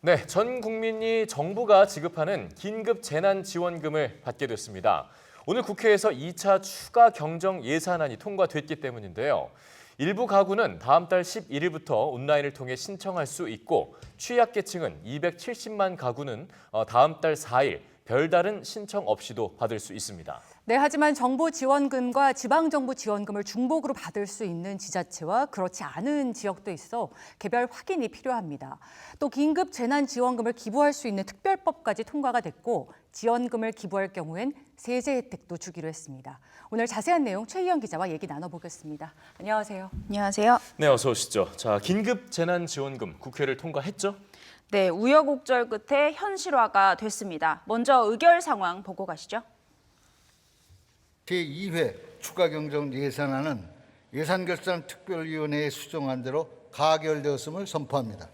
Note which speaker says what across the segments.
Speaker 1: 네, 전 국민이 정부가 지급하는 긴급 재난지원금을 받게 됐습니다. 오늘 국회에서 2차 추가 경정 예산안이 통과됐기 때문인데요. 일부 가구는 다음 달 11일부터 온라인을 통해 신청할 수 있고 취약계층은 270만 가구는 다음 달 4일 별다른 신청 없이도 받을 수 있습니다.
Speaker 2: 네, 하지만 정부 지원금과 지방정부 지원금을 중복으로 받을 수 있는 지자체와 그렇지 않은 지역도 있어 개별 확인이 필요합니다. 또 긴급 재난지원금을 기부할 수 있는 특별법까지 통과가 됐고 지원금을 기부할 경우엔 세제 혜택도 주기로 했습니다. 오늘 자세한 내용 최희영 기자와 얘기 나눠보겠습니다. 안녕하세요.
Speaker 3: 안녕하세요.
Speaker 1: 네, 어서 오시죠. 자, 긴급 재난지원금 국회를 통과했죠?
Speaker 3: 네, 우여곡절 끝에 현실화가 됐습니다. 먼저 의결 상황 보고 가시죠.
Speaker 4: 제2회 추가경정 예산안은 예산결산특별위원회에 수정한 대로 가결되었음을 선포합니다.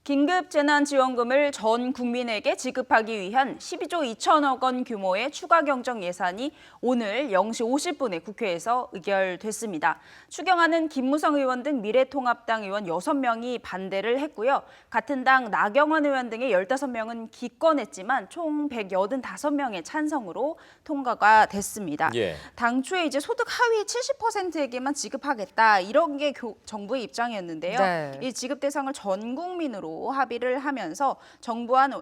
Speaker 3: 긴급재난지원금을 전 국민에게 지급하기 위한 12조 2천억 원 규모의 추가 경정 예산이 오늘 0시 50분에 국회에서 의결됐습니다. 추경안은 김무성 의원 등 미래통합당 의원 6명이 반대를 했고요. 같은 당 나경원 의원 등의 15명은 기권했지만 총 185명의 찬성으로 통과가 됐습니다. 당초에 이제 소득 하위 70%에게만 지급하겠다 이런 게 정부의 입장이었는데요.
Speaker 2: 네.
Speaker 3: 이 지급 대상을 전 국민으로 합의를 하면서 정부안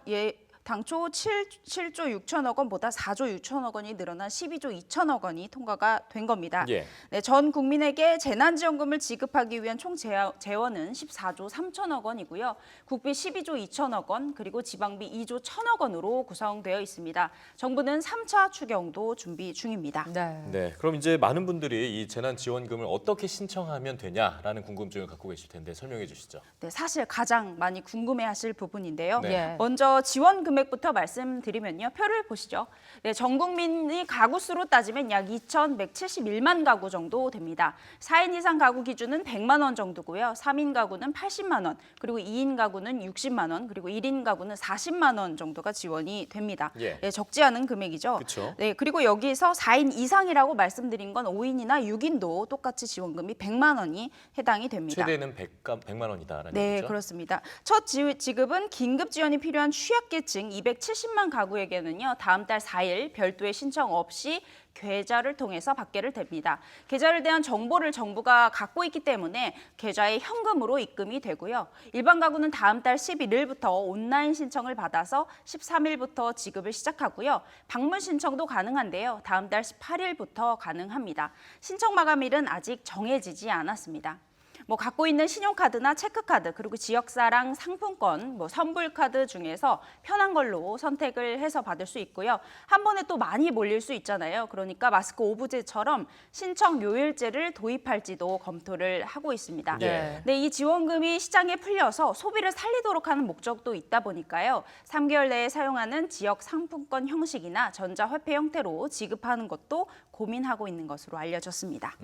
Speaker 3: 당초 7조 6천억 원보다 4조 6천억 원이 늘어난 12조 2천억 원이 통과가 된 겁니다. 네, 전 국민에게 재난지원금을 지급하기 위한 총 재원은 14조 3천억 원이고요. 국비 12조 2천억 원, 그리고 지방비 2조 1천억 원으로 구성되어 있습니다. 정부는 3차 추경도 준비 중입니다.
Speaker 1: 네, 그럼 이제 많은 분들이 이 재난지원금을 어떻게 신청하면 되냐라는 궁금증을 갖고 계실 텐데 설명해 주시죠.
Speaker 3: 네, 사실 가장 많이 궁금해하실 부분인데요.
Speaker 1: 네.
Speaker 3: 먼저 지원 금액부터 말씀드리면요. 표를 보시죠. 네, 전 국민의 가구 수로 따지면 약 2,171만 가구 정도 됩니다. 4인 이상 가구 기준은 100만 원 정도고요. 3인 가구는 80만 원, 그리고 2인 가구는 60만 원, 그리고 1인 가구는 40만 원 정도가 지원이 됩니다. 네, 적지 않은 금액이죠.
Speaker 1: 그쵸?
Speaker 3: 네, 그리고 여기서 4인 이상이라고 말씀드린 건 5인이나 6인도 똑같이 지원금이 100만 원이 해당이 됩니다.
Speaker 1: 최대는 100만 원이다라는
Speaker 3: 네,
Speaker 1: 얘기죠?
Speaker 3: 그렇습니다. 첫 지급은 긴급 지원이 필요한 취약계층 270만 가구에게는요. 다음 달 4일 별도의 신청 없이 계좌를 통해서 받게를 됩니다. 계좌를 대한 정보를 정부가 갖고 있기 때문에 계좌에 현금으로 입금이 되고요. 일반 가구는 다음 달 11일부터 온라인 신청을 받아서 13일부터 지급을 시작하고요. 방문 신청도 가능한데요. 다음 달 18일부터 가능합니다. 신청 마감일은 아직 정해지지 않았습니다. 갖고 있는 신용카드나 체크카드, 그리고 지역사랑 상품권, 선불카드 중에서 편한 걸로 선택을 해서 받을 수 있고요. 한 번에 또 많이 몰릴 수 있잖아요. 그러니까 마스크 오브제처럼 신청 요일제를 도입할지도 검토를 하고 있습니다.
Speaker 1: 네.
Speaker 3: 네, 이 지원금이 시장에 풀려서 소비를 살리도록 하는 목적도 있다 보니까요. 3개월 내에 사용하는 지역 상품권 형식이나 전자화폐 형태로 지급하는 것도 고민하고 있는 것으로 알려졌습니다.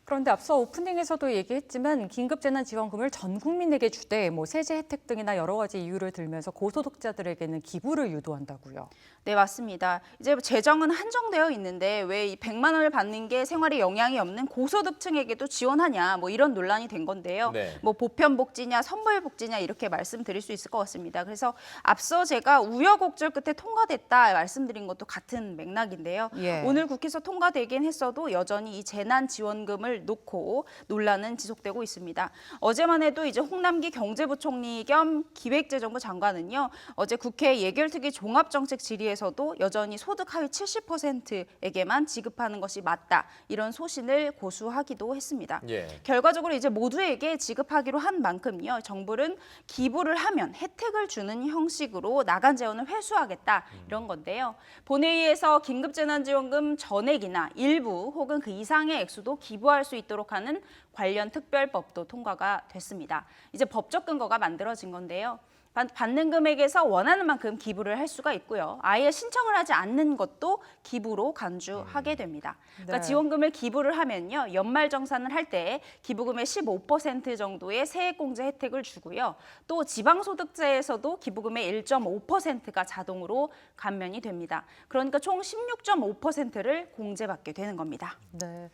Speaker 2: 그런데 앞서 오프닝에서도 얘기했지만 긴급재난지원금을 전 국민에게 주되 세제 혜택 등이나 여러 가지 이유를 들면서 고소득자들에게는 기부를 유도한다고요.
Speaker 3: 네, 맞습니다. 이제 재정은 한정되어 있는데 왜 이 100만 원을 받는 게 생활에 영향이 없는 고소득층에게도 지원하냐 이런 논란이 된 건데요.
Speaker 1: 네.
Speaker 3: 보편복지냐 선불복지냐 이렇게 말씀드릴 수 있을 것 같습니다. 그래서 앞서 제가 우여곡절 끝에 통과됐다 말씀드린 것도 같은 맥락인데요. 오늘 국회에서 통과되긴 했어도 여전히 이 재난지원금을 놓고 논란은 지속되고 있습니다. 어제만 해도 이제 홍남기 경제부총리 겸 기획재정부 장관은요. 어제 국회 예결특위 종합정책 질의에서도 여전히 소득 하위 70%에게만 지급하는 것이 맞다. 이런 소신을 고수하기도 했습니다. 결과적으로 이제 모두에게 지급하기로 한 만큼요. 정부는 기부를 하면 혜택을 주는 형식으로 나간 재원을 회수하겠다. 이런 건데요. 본회의에서 긴급재난지원금 전액이나 일부 혹은 그 이상의 액수도 기부할 수 있도록 하는 관련 특별법도 통과가 됐습니다. 이제 법적 근거가 만들어진 건데요. 받는 금액에서 원하는 만큼 기부를 할 수가 있고요. 아예 신청을 하지 않는 것도 기부로 간주하게 됩니다. 그러니까
Speaker 2: 네.
Speaker 3: 지원금을 기부를 하면요. 연말정산을 할 때 기부금의 15% 정도의 세액공제 혜택을 주고요. 또 지방소득세에서도 기부금의 1.5%가 자동으로 감면이 됩니다. 그러니까 총 16.5%를 공제받게 되는 겁니다.
Speaker 2: 네.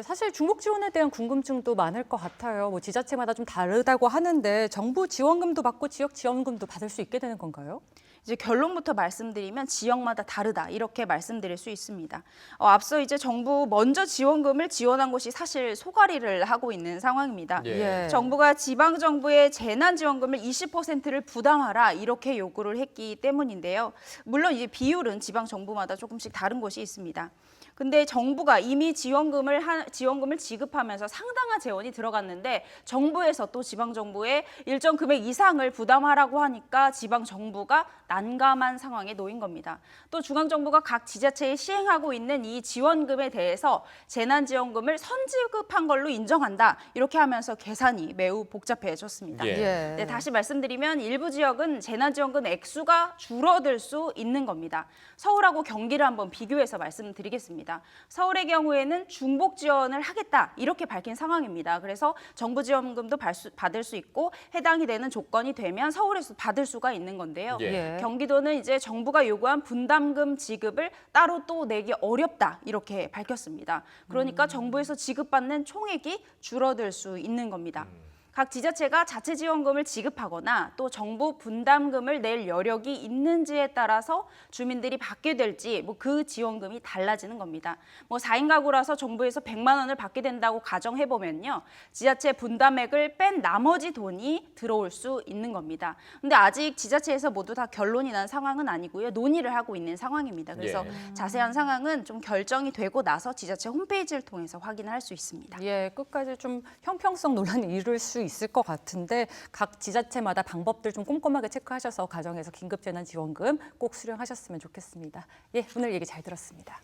Speaker 2: 사실 중복 지원에 대한 궁금증도 많을 것 같아요. 뭐 지자체마다 좀 다르다고 하는데 정부 지원금도 받고 지역 지원금도 받을 수 있게 되는 건가요?
Speaker 3: 이제 결론부터 말씀드리면 지역마다 다르다 이렇게 말씀드릴 수 있습니다. 앞서 이제 정부 먼저 지원금을 지원한 곳이 사실 소가리를 하고 있는 상황입니다.
Speaker 1: 예.
Speaker 3: 정부가 지방 정부의 재난 지원금을 20%를 부담하라 이렇게 요구를 했기 때문인데요. 물론 이제 비율은 지방 정부마다 조금씩 다른 곳이 있습니다. 근데 정부가 이미 지원금을 지급하면서 상당한 재원이 들어갔는데 정부에서 또 지방 정부에 일정 금액 이상을 부담하라고 하니까 지방 정부가 난감한 상황에 놓인 겁니다. 또 중앙 정부가 각 지자체에 시행하고 있는 이 지원금에 대해서 재난 지원금을 선지급한 걸로 인정한다. 이렇게 하면서 계산이 매우 복잡해졌습니다.
Speaker 1: 예.
Speaker 3: 네, 다시 말씀드리면 일부 지역은 재난지원금 액수가 줄어들 수 있는 겁니다. 서울하고 경기를 한번 비교해서 말씀드리겠습니다. 서울의 경우에는 중복 지원을 하겠다 이렇게 밝힌 상황입니다. 그래서 정부 지원금도 받을 수 있고 해당이 되는 조건이 되면 서울에서 받을 수가 있는 건데요.
Speaker 1: 예.
Speaker 3: 경기도는 이제 정부가 요구한 분담금 지급을 따로 또 내기 어렵다 이렇게 밝혔습니다. 그러니까 정부에서 지급받는 총액이 줄어들 수 있는 겁니다. 각 지자체가 자체 지원금을 지급하거나 또 정부 분담금을 낼 여력이 있는지에 따라서 주민들이 받게 될지 그 지원금이 달라지는 겁니다. 4인 가구라서 정부에서 100만 원을 받게 된다고 가정해 보면요. 지자체 분담액을 뺀 나머지 돈이 들어올 수 있는 겁니다. 근데 아직 지자체에서 모두 다 결론이 난 상황은 아니고요. 논의를 하고 있는 상황입니다. 그래서 자세한 상황은 좀 결정이 되고 나서 지자체 홈페이지를 통해서 확인을 할 수 있습니다.
Speaker 2: 예, 끝까지 좀 형평성 논란이 이룰 수 있을 것 같은데 각 지자체마다 방법들 좀 꼼꼼하게 체크하셔서 가정에서 긴급재난지원금 꼭 수령하셨으면 좋겠습니다. 예, 오늘 얘기 잘 들었습니다.